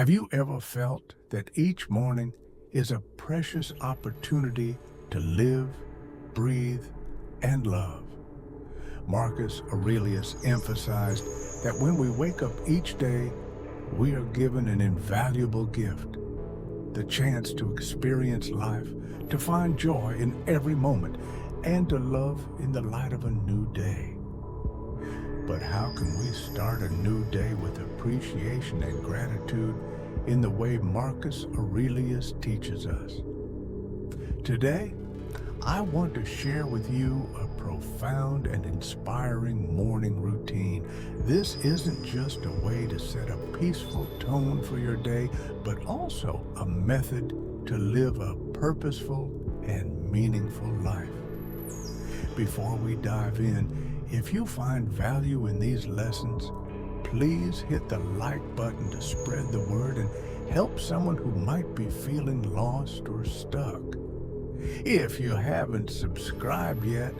Have you ever felt that each morning is a precious opportunity to live, breathe, and love? Marcus Aurelius emphasized that when we wake up each day, we are given an invaluable gift, the chance to experience life, to find joy in every moment, and to love in the light of a new day. But how can we start a new day with appreciation and gratitude in the way Marcus Aurelius teaches us? Today, I want to share with you a profound and inspiring morning routine. This isn't just a way to set a peaceful tone for your day, but also a method to live a purposeful and meaningful life. Before we dive in, if you find value in these lessons, please hit the like button to spread the word and help someone who might be feeling lost or stuck. If you haven't subscribed yet,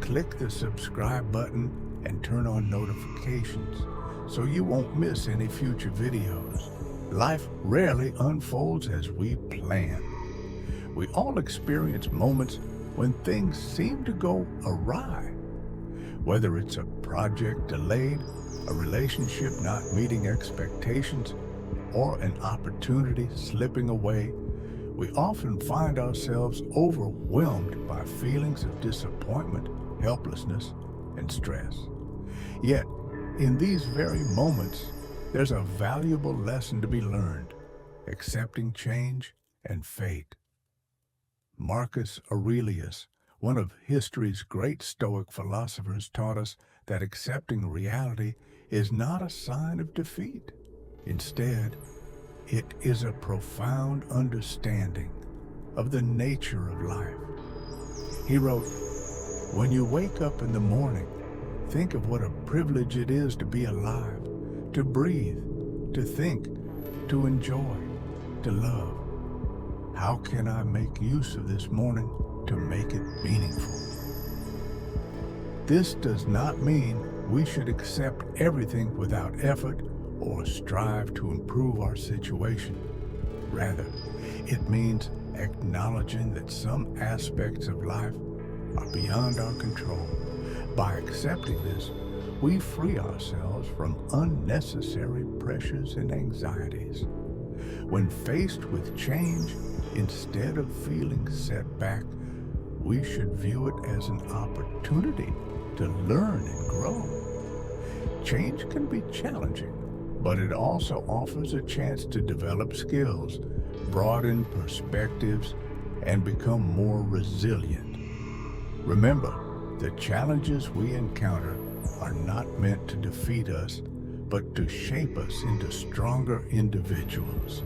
click the subscribe button and turn on notifications so you won't miss any future videos. Life rarely unfolds as we plan. We all experience moments when things seem to go awry. Whether it's a project delayed, a relationship not meeting expectations, or an opportunity slipping away, we often find ourselves overwhelmed by feelings of disappointment, helplessness, and stress. Yet, in these very moments, there's a valuable lesson to be learned: accepting change and fate. Marcus Aurelius, one of history's great Stoic philosophers, taught us that accepting reality is not a sign of defeat. Instead, it is a profound understanding of the nature of life. He wrote, "When you wake up in the morning, think of what a privilege it is to be alive, to breathe, to think, to enjoy, to love. How can I make use of this morning to make it meaningful?" This does not mean we should accept everything without effort or strive to improve our situation. Rather, it means acknowledging that some aspects of life are beyond our control. By accepting this, we free ourselves from unnecessary pressures and anxieties. When faced with change, instead of feeling set back, we should view it as an opportunity to learn and grow. Change can be challenging, but it also offers a chance to develop skills, broaden perspectives, and become more resilient. Remember, the challenges we encounter are not meant to defeat us, but to shape us into stronger individuals.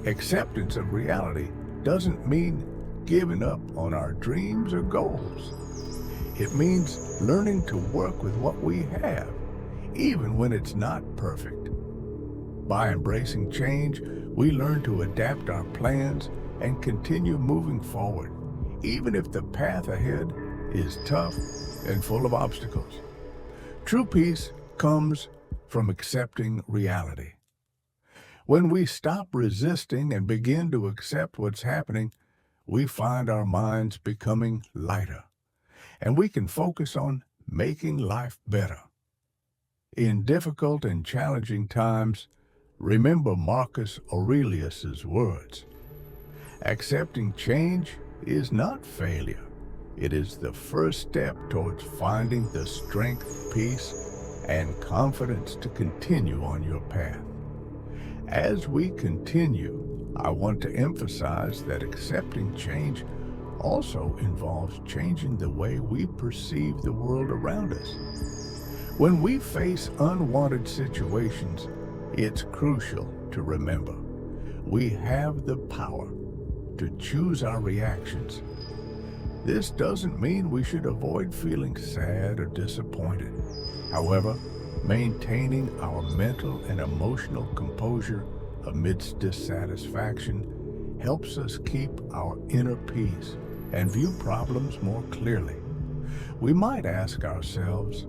Acceptance of reality doesn't mean giving up on our dreams or goals. It means learning to work with what we have, even when it's not perfect. By embracing change, we learn to adapt our plans and continue moving forward, even if the path ahead is tough and full of obstacles. True peace comes from accepting reality. When we stop resisting and begin to accept what's happening, we find our minds becoming lighter, and we can focus on making life better. In difficult and challenging times, remember Marcus Aurelius's words: accepting change is not failure. It is the first step towards finding the strength, peace, and confidence to continue on your path. As we continue, I want to emphasize that accepting change also involves changing the way we perceive the world around us. When we face unwanted situations, it's crucial to remember we have the power to choose our reactions. This doesn't mean we should avoid feeling sad or disappointed. However, maintaining our mental and emotional composure amidst dissatisfaction helps us keep our inner peace and view problems more clearly. We might ask ourselves,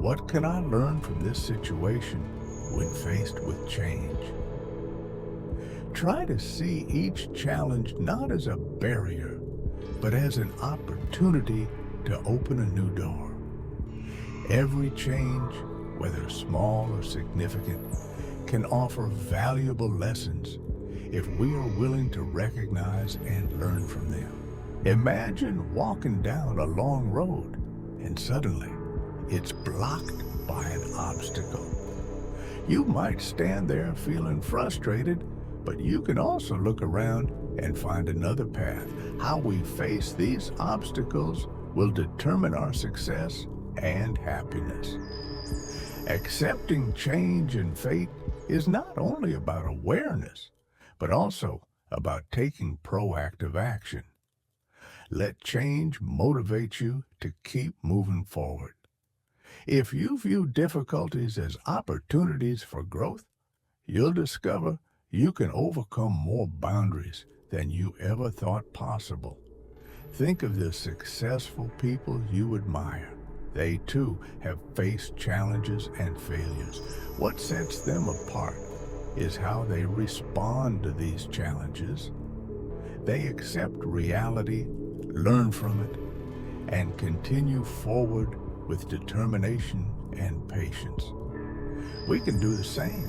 what can I learn from this situation when faced with change? Try to see each challenge not as a barrier, but as an opportunity to open a new door. Every change, whether small or significant, can offer valuable lessons if we are willing to recognize and learn from them. Imagine walking down a long road and suddenly it's blocked by an obstacle. You might stand there feeling frustrated, but you can also look around and find another path. How we face these obstacles will determine our success and happiness. Accepting change and fate is not only about awareness, but also about taking proactive action. Let change motivate you to keep moving forward. If you view difficulties as opportunities for growth, you'll discover you can overcome more boundaries than you ever thought possible. Think of the successful people you admire. They too have faced challenges and failures. What sets them apart is how they respond to these challenges. They accept reality, learn from it, and continue forward with determination and patience. We can do the same.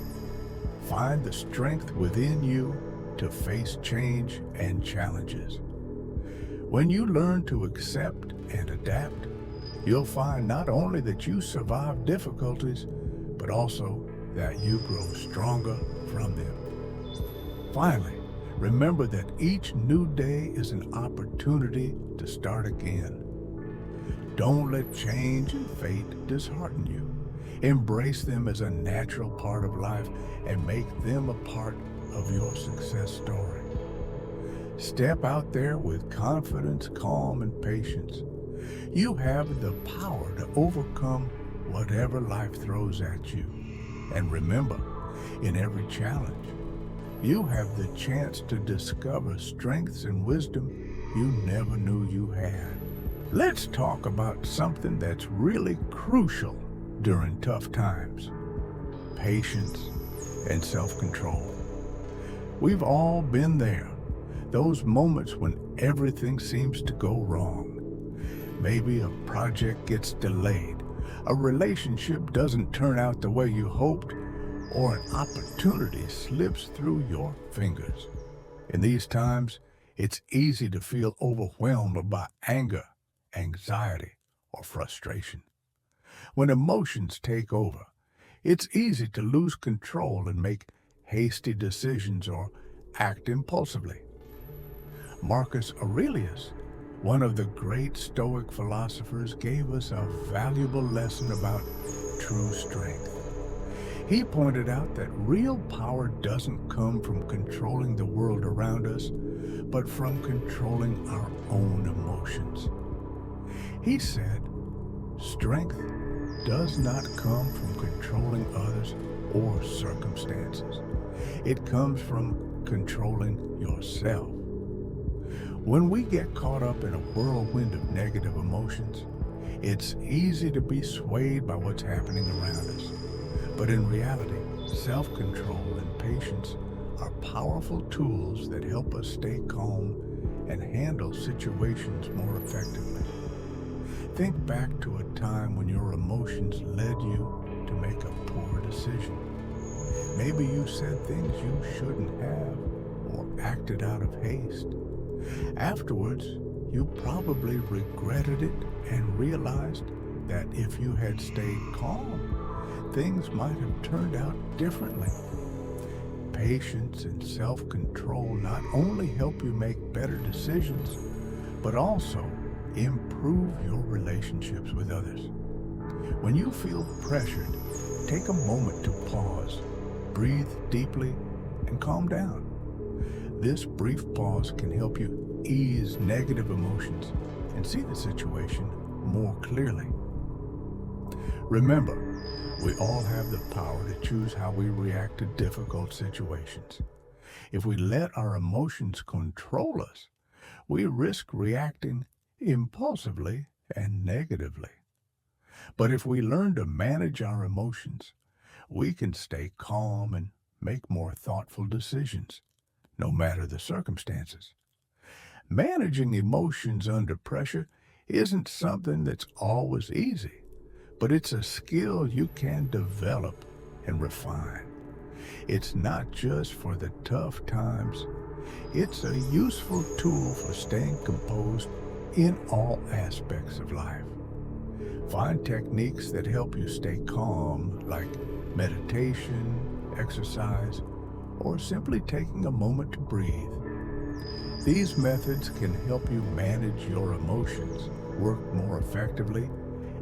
Find the strength within you to face change and challenges. When you learn to accept and adapt, you'll find not only that you survive difficulties, but also that you grow stronger from them. Finally, remember that each new day is an opportunity to start again. Don't let change and fate dishearten you. Embrace them as a natural part of life and make them a part of your success story. Step out there with confidence, calm, and patience. You have the power to overcome whatever life throws at you. And remember, in every challenge, you have the chance to discover strengths and wisdom you never knew you had. Let's talk about something that's really crucial during tough times: patience and self-control. We've all been there, those moments when everything seems to go wrong. Maybe a project gets delayed, a relationship doesn't turn out the way you hoped, or an opportunity slips through your fingers. In these times, it's easy to feel overwhelmed by anger, anxiety, or frustration. When emotions take over, it's easy to lose control and make hasty decisions or act impulsively. Marcus Aurelius, one of the great Stoic philosophers, gave us a valuable lesson about true strength. He pointed out that real power doesn't come from controlling the world around us, but from controlling our own emotions. He said, strength does not come from controlling others or circumstances. It comes from controlling yourself. When we get caught up in a whirlwind of negative emotions, it's easy to be swayed by what's happening around us. But in reality, self-control and patience are powerful tools that help us stay calm and handle situations more effectively. Think back to a time when your emotions led you to make a poor decision. Maybe you said things you shouldn't have or acted out of haste. Afterwards, you probably regretted it and realized that if you had stayed calm, things might have turned out differently. Patience and self-control not only help you make better decisions, but also improve your relationships with others. When you feel pressured, take a moment to pause, breathe deeply, and calm down. This brief pause can help you ease negative emotions and see the situation more clearly. Remember, we all have the power to choose how we react to difficult situations. If we let our emotions control us, we risk reacting impulsively and negatively. But if we learn to manage our emotions, we can stay calm and make more thoughtful decisions. no matter the circumstances. Managing emotions under pressure isn't something that's always easy, but it's a skill you can develop and refine. It's not just for the tough times. It's a useful tool for staying composed in all aspects of life. Find techniques that help you stay calm, like meditation, exercise, or simply taking a moment to breathe. These methods can help you manage your emotions, work more effectively,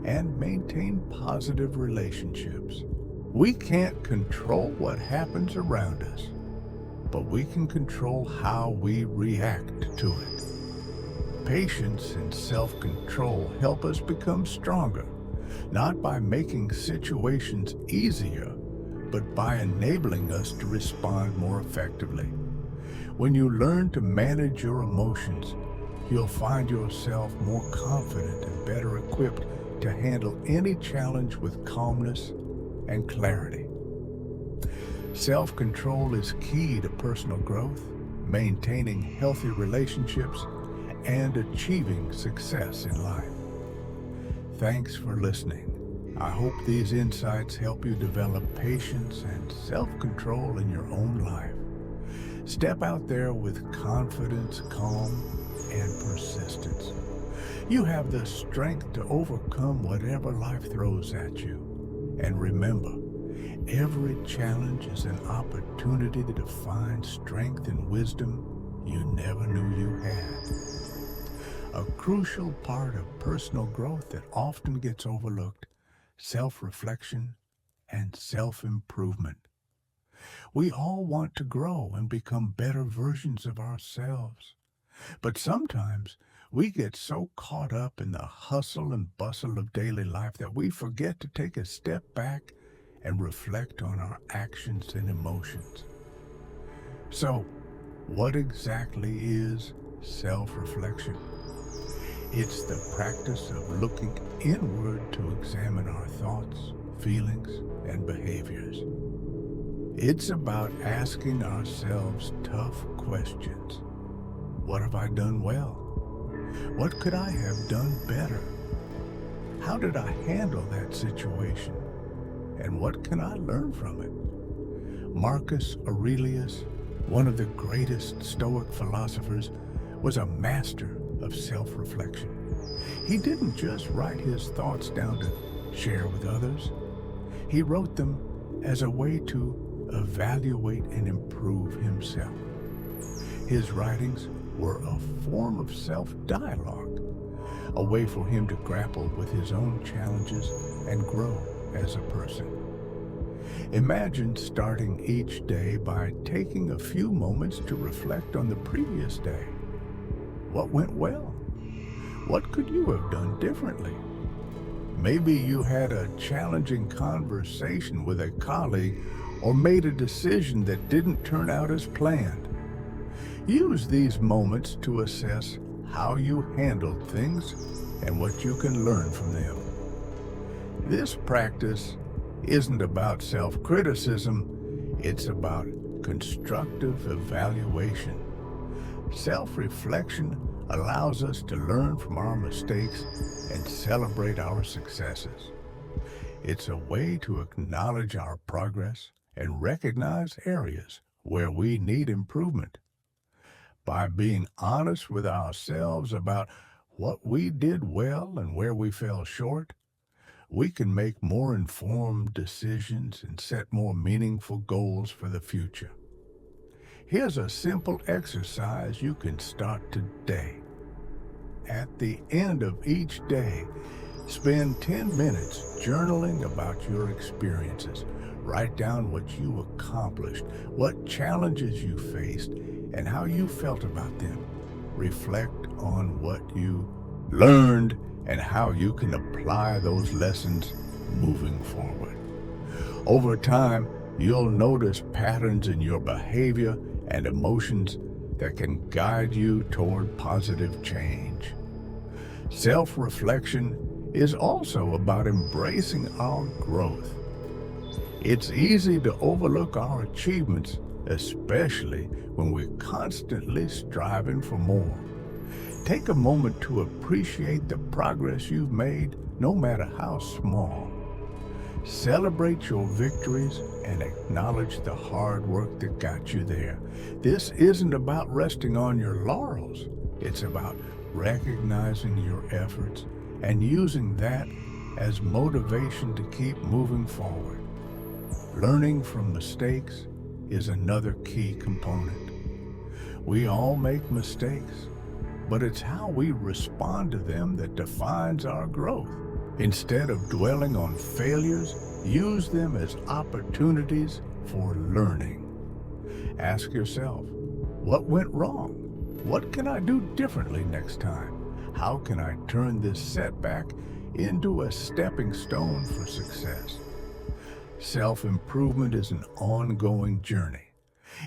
and maintain positive relationships. We can't control what happens around us, but we can control how we react to it. Patience and self-control help us become stronger, not by making situations easier, but by enabling us to respond more effectively. When you learn to manage your emotions, you'll find yourself more confident and better equipped to handle any challenge with calmness and clarity. Self-control is key to personal growth, maintaining healthy relationships, and achieving success in life. Thanks for listening. I hope these insights help you develop patience and self-control in your own life. Step out there with confidence, calm, and persistence. You have the strength to overcome whatever life throws at you. And remember, every challenge is an opportunity to find strength and wisdom you never knew you had. A crucial part of personal growth that often gets overlooked: self-reflection and self-improvement. We all want to grow and become better versions of ourselves. But sometimes we get so caught up in the hustle and bustle of daily life that we forget to take a step back and reflect on our actions and emotions. So, what exactly is self-reflection? It's the practice of looking inward to examine our thoughts, feelings, and behaviors. It's about asking ourselves tough questions. What have I done well? What could I have done better? How did I handle that situation? And what can I learn from it? Marcus Aurelius, one of the greatest Stoic philosophers, was a master of self-reflection. He didn't just write his thoughts down to share with others. He wrote them as a way to evaluate and improve himself. His writings were a form of self-dialogue, a way for him to grapple with his own challenges and grow as a person. Imagine starting each day by taking a few moments to reflect on the previous day. What went well? What could you have done differently? Maybe you had a challenging conversation with a colleague or made a decision that didn't turn out as planned. Use these moments to assess how you handled things and what you can learn from them. This practice isn't about self-criticism, it's about constructive evaluation. Self-reflection allows us to learn from our mistakes and celebrate our successes. It's a way to acknowledge our progress and recognize areas where we need improvement. By being honest with ourselves about what we did well and where we fell short, we can make more informed decisions and set more meaningful goals for the future. Here's a simple exercise you can start today. At the end of each day, spend 10 minutes journaling about your experiences. Write down what you accomplished, what challenges you faced, and how you felt about them. Reflect on what you learned and how you can apply those lessons moving forward. Over time, you'll notice patterns in your behavior and emotions that can guide you toward positive change. Self-reflection is also about embracing our growth. It's easy to overlook our achievements especially when we're constantly striving for more. Take a moment to appreciate the progress you've made, no matter how small. Celebrate your victories and acknowledge the hard work that got you there. This isn't about resting on your laurels. It's about recognizing your efforts and using that as motivation to keep moving forward. Learning from mistakes is another key component. We all make mistakes, but it's how we respond to them that defines our growth. Instead of dwelling on failures, use them as opportunities for learning. Ask yourself, what went wrong? What can I do differently next time? How can I turn this setback into a stepping stone for success? Self-improvement is an ongoing journey.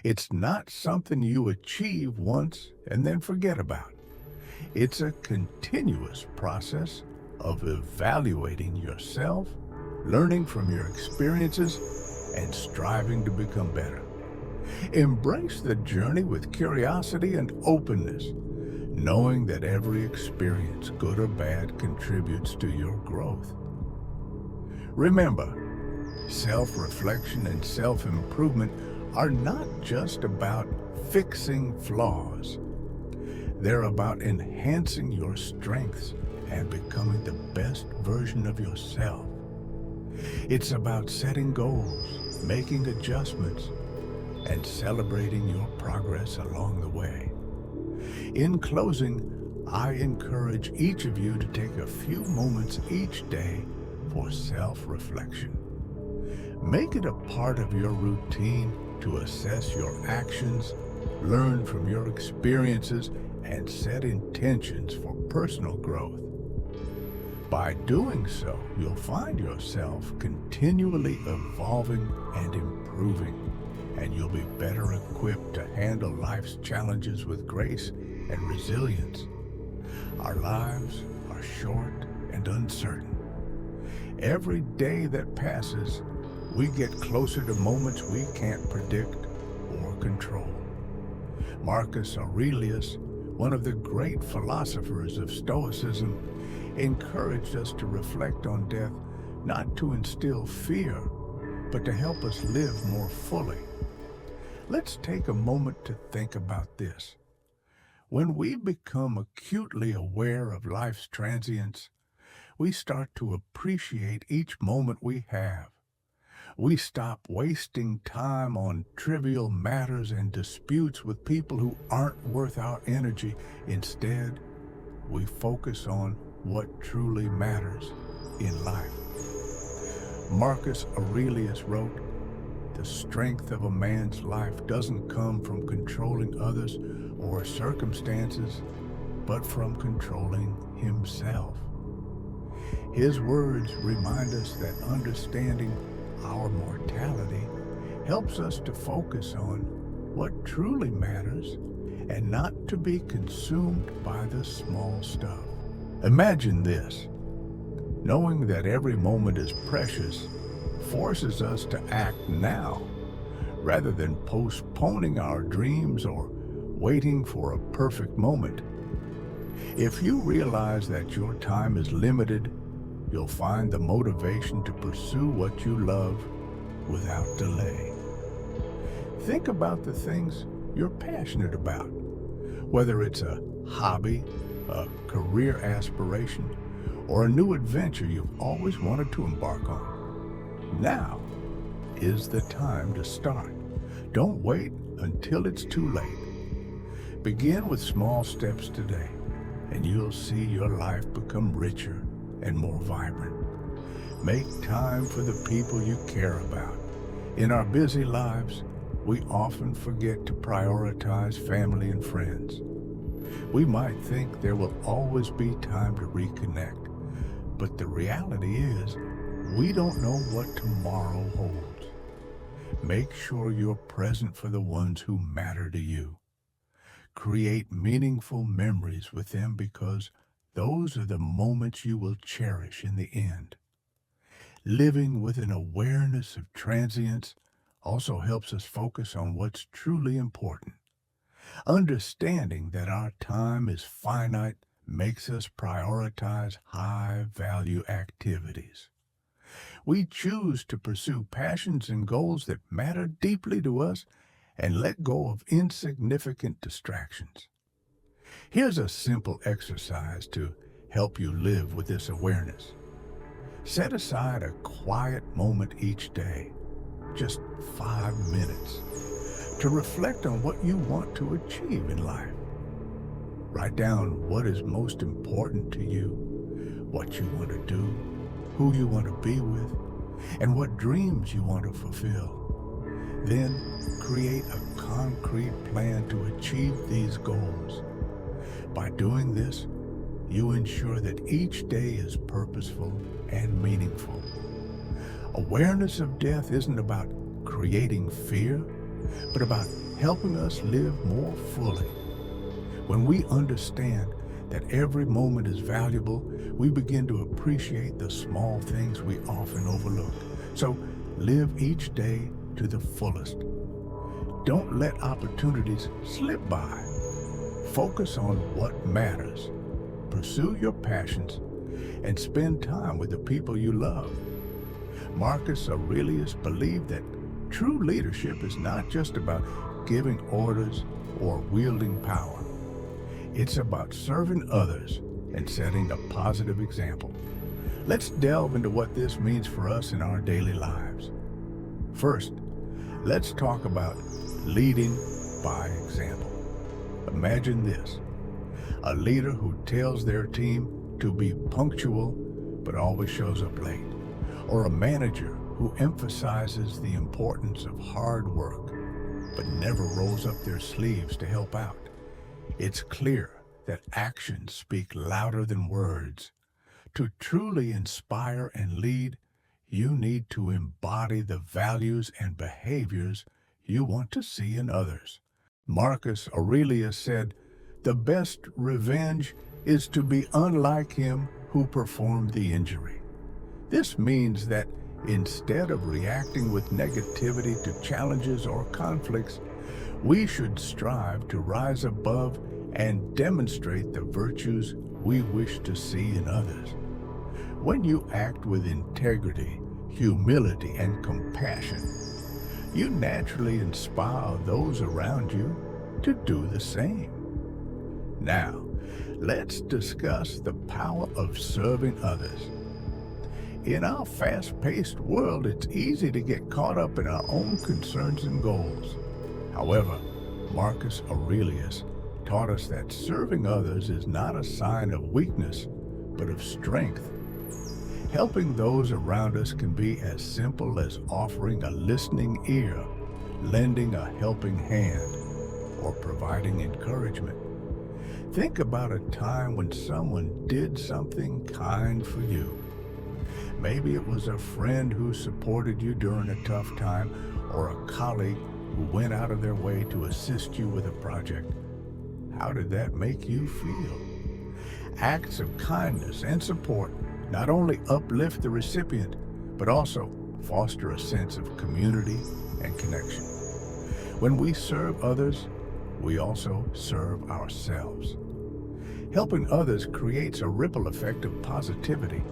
It's not something you achieve once and then forget about. It's a continuous process of evaluating yourself, learning from your experiences, and striving to become better. Embrace the journey with curiosity and openness, knowing that every experience, good or bad, contributes to your growth. Remember, self-reflection and self-improvement are not just about fixing flaws. They're about enhancing your strengths and becoming the best version of yourself. It's about setting goals, making adjustments, and celebrating your progress along the way. In closing, I encourage each of you to take a few moments each day for self-reflection. Make it a part of your routine to assess your actions, learn from your experiences, and set intentions for personal growth. By doing so, you'll find yourself continually evolving and improving, and you'll be better equipped to handle life's challenges with grace and resilience. Our lives are short and uncertain. Every day that passes, we get closer to moments we can't predict or control. Marcus Aurelius, one of the great philosophers of Stoicism, encouraged us to reflect on death, not to instill fear, but to help us live more fully. Let's take a moment to think about this. When we become acutely aware of life's transience, we start to appreciate each moment we have. We stop wasting time on trivial matters and disputes with people who aren't worth our energy. Instead, we focus on what truly matters in life. Marcus Aurelius wrote, "The strength of a man's life doesn't come from controlling others or circumstances, but from controlling himself." His words remind us that understanding our mortality helps us to focus on what truly matters and not to be consumed by the small stuff. Imagine this. Knowing that every moment is precious forces us to act now, rather than postponing our dreams or waiting for a perfect moment. If you realize that your time is limited, you'll find the motivation to pursue what you love without delay. Think about the things you're passionate about, whether it's a hobby, a career aspiration, or a new adventure you've always wanted to embark on. Now is the time to start. Don't wait until it's too late. Begin with small steps today, and you'll see your life become richer and more vibrant. Make time for the people you care about. In our busy lives, we often forget to prioritize family and friends. We might think there will always be time to reconnect, but the reality is, we don't know what tomorrow holds. Make sure you're present for the ones who matter to you. Create meaningful memories with them, because those are the moments you will cherish in the end. Living with an awareness of transience also helps us focus on what's truly important. Understanding that our time is finite makes us prioritize high-value activities. We choose to pursue passions and goals that matter deeply to us and let go of insignificant distractions. Here's a simple exercise to help you live with this awareness. Set aside a quiet moment each day, just 5 minutes, to reflect on what you want to achieve in life. Write down what is most important to you, what you want to do, who you want to be with, and what dreams you want to fulfill. Then create a concrete plan to achieve these goals. By doing this, you ensure that each day is purposeful and meaningful. Awareness of death isn't about creating fear, but about helping us live more fully. When we understand that every moment is valuable, we begin to appreciate the small things we often overlook. So live each day to the fullest. Don't let opportunities slip by. Focus on what matters. Pursue your passions and spend time with the people you love. Marcus Aurelius believed that true leadership is not just about giving orders or wielding power. It's about serving others and setting a positive example. Let's delve into what this means for us in our daily lives. First, let's talk about leading by example. Imagine this: a leader who tells their team to be punctual but always shows up late, or a manager who emphasizes the importance of hard work but never rolls up their sleeves to help out. It's clear that actions speak louder than words. To truly inspire and lead, you need to embody the values and behaviors you want to see in others. Marcus Aurelius said, "The best revenge is to be unlike him who performed the injury." This means that instead of reacting with negativity to challenges or conflicts, we should strive to rise above and demonstrate the virtues we wish to see in others. When you act with integrity, humility, and compassion, you naturally inspire those around you to do the same. Now, let's discuss the power of serving others. In our fast-paced world, it's easy to get caught up in our own concerns and goals. However, Marcus Aurelius taught us that serving others is not a sign of weakness, but of strength. Helping those around us can be as simple as offering a listening ear, lending a helping hand, or providing encouragement. Think about a time when someone did something kind for you. Maybe it was a friend who supported you during a tough time, or a colleague who went out of their way to assist you with a project. How did that make you feel? Acts of kindness and support not only uplift the recipient, but also foster a sense of community and connection. When we serve others, we also serve ourselves. Helping others creates a ripple effect of positivity.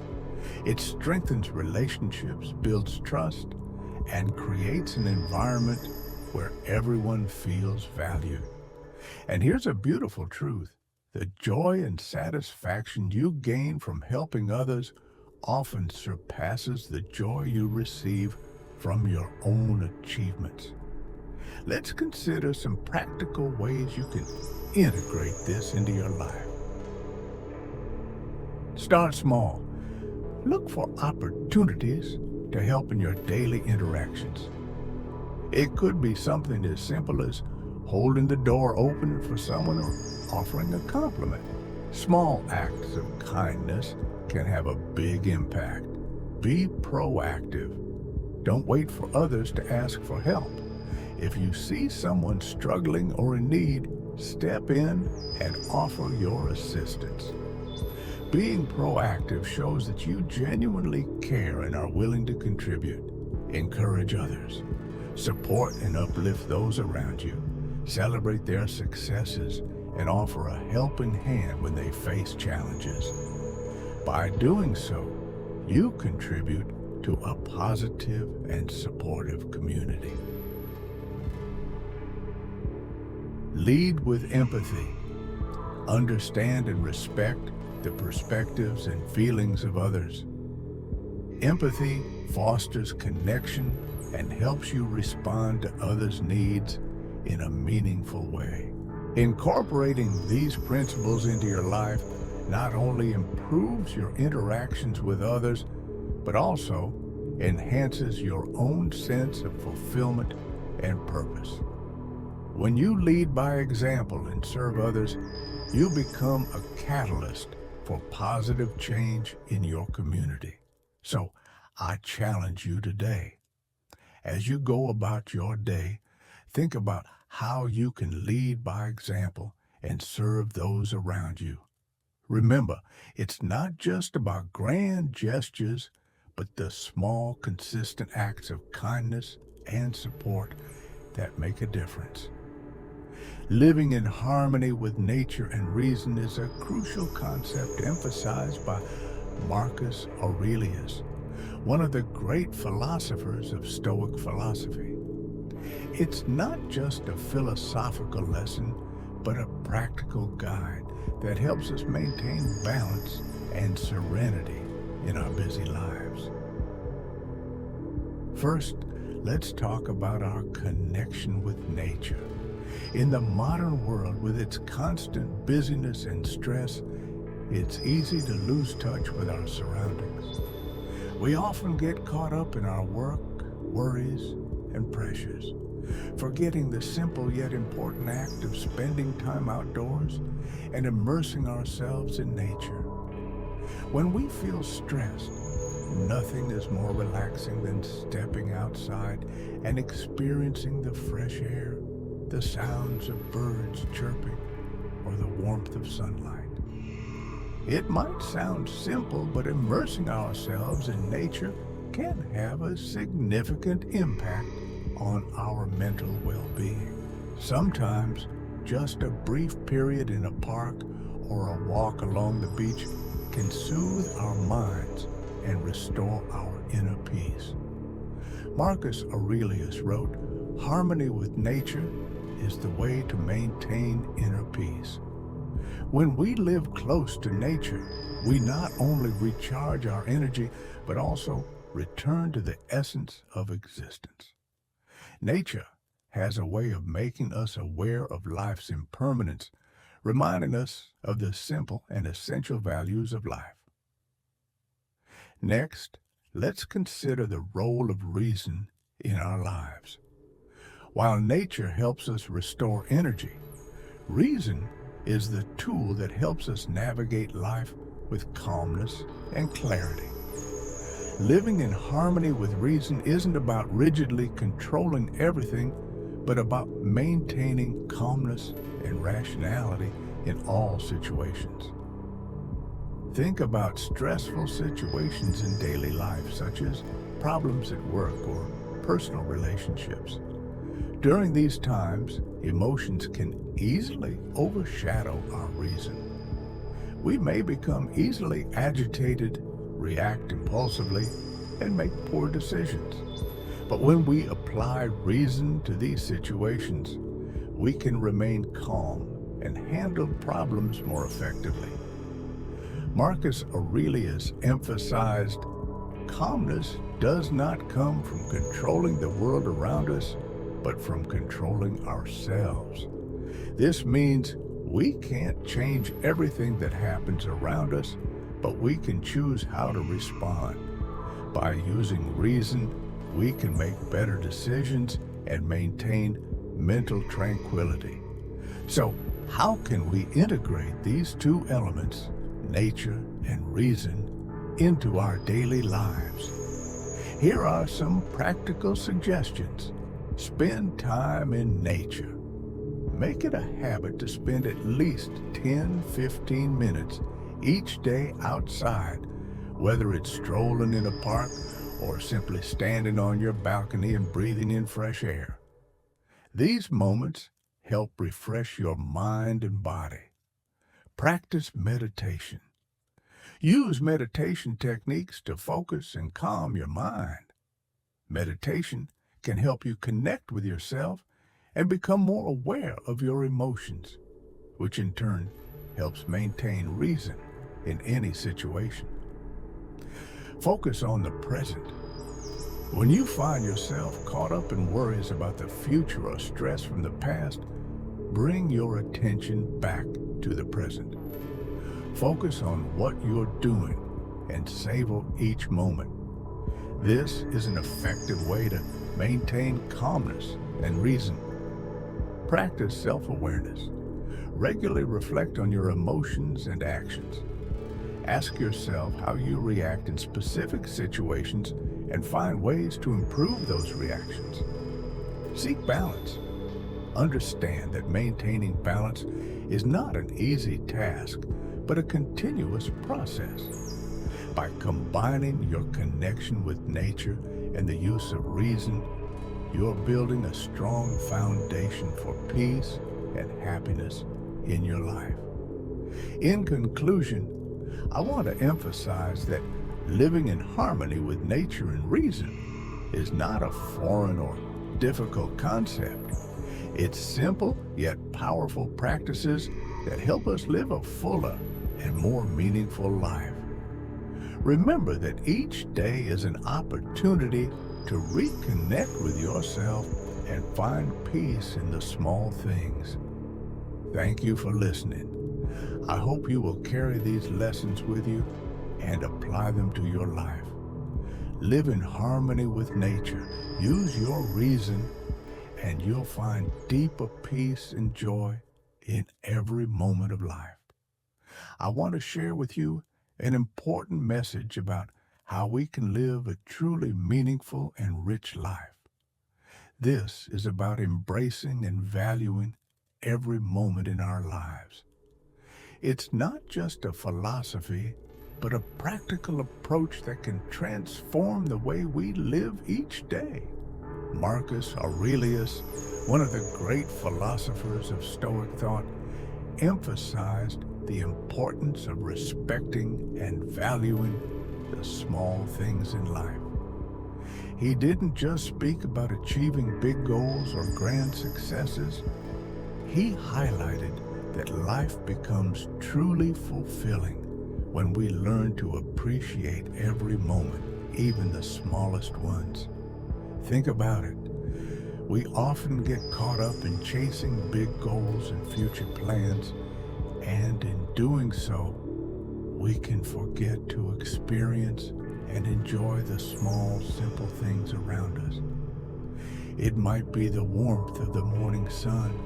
It strengthens relationships, builds trust, and creates an environment where everyone feels valued. And here's a beautiful truth: the joy and satisfaction you gain from helping others often surpasses the joy you receive from your own achievements. Let's consider some practical ways you can integrate this into your life. Start small. Look for opportunities to help in your daily interactions. It could be something as simple as holding the door open for someone or offering a compliment. Small acts of kindness can have a big impact. Be proactive. Don't wait for others to ask for help. If you see someone struggling or in need, step in and offer your assistance. Being proactive shows that you genuinely care and are willing to contribute. Encourage others. Support and uplift those around you. Celebrate their successes and offer a helping hand when they face challenges. By doing so, you contribute to a positive and supportive community. Lead with empathy. Understand and respect the perspectives and feelings of others. Empathy fosters connection and helps you respond to others' needs in a meaningful way. Incorporating these principles into your life not only improves your interactions with others, but also enhances your own sense of fulfillment and purpose. When you lead by example and serve others, you become a catalyst for positive change in your community. So I challenge you today. As you go about your day, think about how you can lead by example and serve those around you. Remember, it's not just about grand gestures, but the small, consistent acts of kindness and support that make a difference. Living in harmony with nature and reason is a crucial concept emphasized by Marcus Aurelius, one of the great philosophers of Stoic philosophy. It's not just a philosophical lesson, but a practical guide that helps us maintain balance and serenity in our busy lives. First, let's talk about our connection with nature. In the modern world, with its constant busyness and stress, it's easy to lose touch with our surroundings. We often get caught up in our work, worries, and pressures, forgetting the simple yet important act of spending time outdoors and immersing ourselves in nature. When we feel stressed, nothing is more relaxing than stepping outside and experiencing the fresh air, the sounds of birds chirping, or the warmth of sunlight. It might sound simple, but immersing ourselves in nature can have a significant impact on our mental well-being. Sometimes, just a brief period in a park or a walk along the beach can soothe our minds and restore our inner peace. Marcus Aurelius wrote, "Harmony with nature is the way to maintain inner peace." When we live close to nature, we not only recharge our energy, but also return to the essence of existence. Nature has a way of making us aware of life's impermanence, reminding us of the simple and essential values of life. Next, let's consider the role of reason in our lives. While nature helps us restore energy, reason is the tool that helps us navigate life with calmness and clarity. Living in harmony with reason isn't about rigidly controlling everything, but about maintaining calmness and rationality in all situations. Think about stressful situations in daily life, such as problems at work or personal relationships. During these times, emotions can easily overshadow our reason. We may become easily agitated, react impulsively, and make poor decisions. But when we apply reason to these situations, we can remain calm and handle problems more effectively. Marcus Aurelius emphasized, calmness does not come from controlling the world around us, but from controlling ourselves. This means we can't change everything that happens around us, but we can choose how to respond. By using reason, we can make better decisions and maintain mental tranquility. So, how can we integrate these two elements, nature and reason, into our daily lives? Here are some practical suggestions. Spend time in nature. Make it a habit to spend at least 10-15 minutes each day outside, whether it's strolling in a park or simply standing on your balcony and breathing in fresh air. These moments help refresh your mind and body. Practice meditation. Use meditation techniques to focus and calm your mind. Meditation can help you connect with yourself and become more aware of your emotions, which in turn helps maintain reason in any situation. Focus on the present. When you find yourself caught up in worries about the future or stress from the past, bring your attention back to the present. Focus on what you're doing and savor each moment. This is an effective way to maintain calmness and reason. Practice self-awareness. Regularly reflect on your emotions and actions. Ask yourself how you react in specific situations and find ways to improve those reactions. Seek balance. Understand that maintaining balance is not an easy task, but a continuous process. By combining your connection with nature and the use of reason, you're building a strong foundation for peace and happiness in your life. In conclusion, I want to emphasize that living in harmony with nature and reason is not a foreign or difficult concept. It's simple yet powerful practices that help us live a fuller and more meaningful life. Remember that each day is an opportunity to reconnect with yourself and find peace in the small things. Thank you for listening. I hope you will carry these lessons with you and apply them to your life. Live in harmony with nature. Use your reason, and you'll find deeper peace and joy in every moment of life. I want to share with you an important message about how we can live a truly meaningful and rich life. This is about embracing and valuing every moment in our lives. It's not just a philosophy, but a practical approach that can transform the way we live each day. Marcus Aurelius, one of the great philosophers of Stoic thought, emphasized the importance of respecting and valuing the small things in life. He didn't just speak about achieving big goals or grand successes. He highlighted that life becomes truly fulfilling when we learn to appreciate every moment, even the smallest ones. Think about it. We often get caught up in chasing big goals and future plans, and in doing so, we can forget to experience and enjoy the small, simple things around us. It might be the warmth of the morning sun,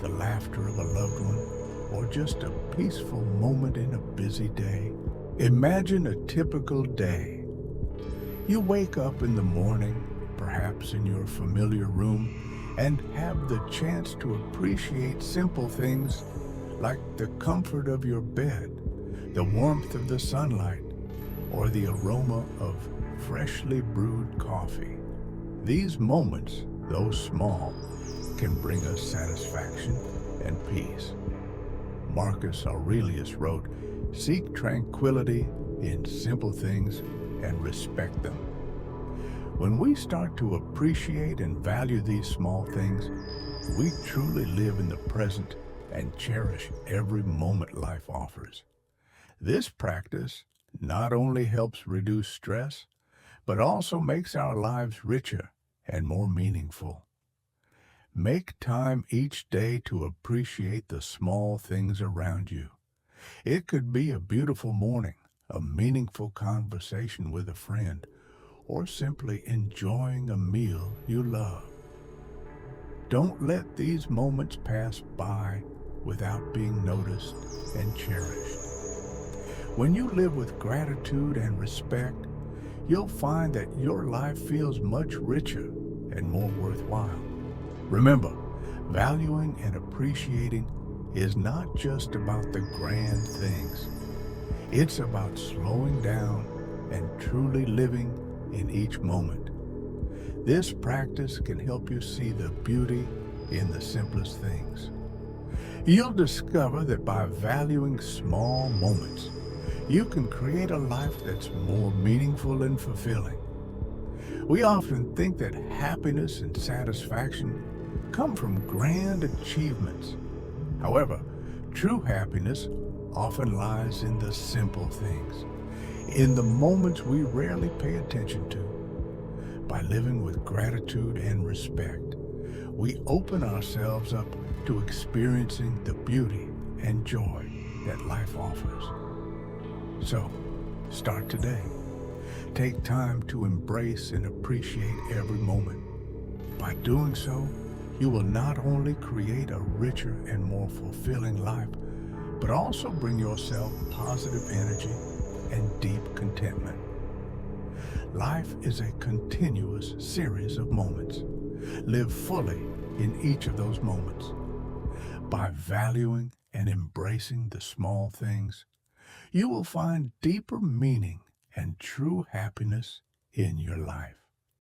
the laughter of a loved one, or just a peaceful moment in a busy day. Imagine a typical day. You wake up in the morning, perhaps in your familiar room, and have the chance to appreciate simple things like the comfort of your bed, the warmth of the sunlight, or the aroma of freshly brewed coffee. These moments, though small, can bring us satisfaction and peace. Marcus Aurelius wrote, "Seek tranquility in simple things and respect them." When we start to appreciate and value these small things, we truly live in the present and cherish every moment life offers. This practice not only helps reduce stress, but also makes our lives richer and more meaningful. Make time each day to appreciate the small things around you. It could be a beautiful morning, a meaningful conversation with a friend, or simply enjoying a meal you love. Don't let these moments pass by without being noticed and cherished. When you live with gratitude and respect, you'll find that your life feels much richer and more worthwhile. Remember, valuing and appreciating is not just about the grand things. It's about slowing down and truly living in each moment. This practice can help you see the beauty in the simplest things. You'll discover that by valuing small moments, you can create a life that's more meaningful and fulfilling. We often think that happiness and satisfaction come from grand achievements. However, true happiness often lies in the simple things, in the moments we rarely pay attention to. By living with gratitude and respect, we open ourselves up to experiencing the beauty and joy that life offers. So, start today. Take time to embrace and appreciate every moment. By doing so, you will not only create a richer and more fulfilling life, but also bring yourself positive energy and deep contentment. Life is a continuous series of moments. Live fully in each of those moments. By valuing and embracing the small things, you will find deeper meaning and true happiness in your life.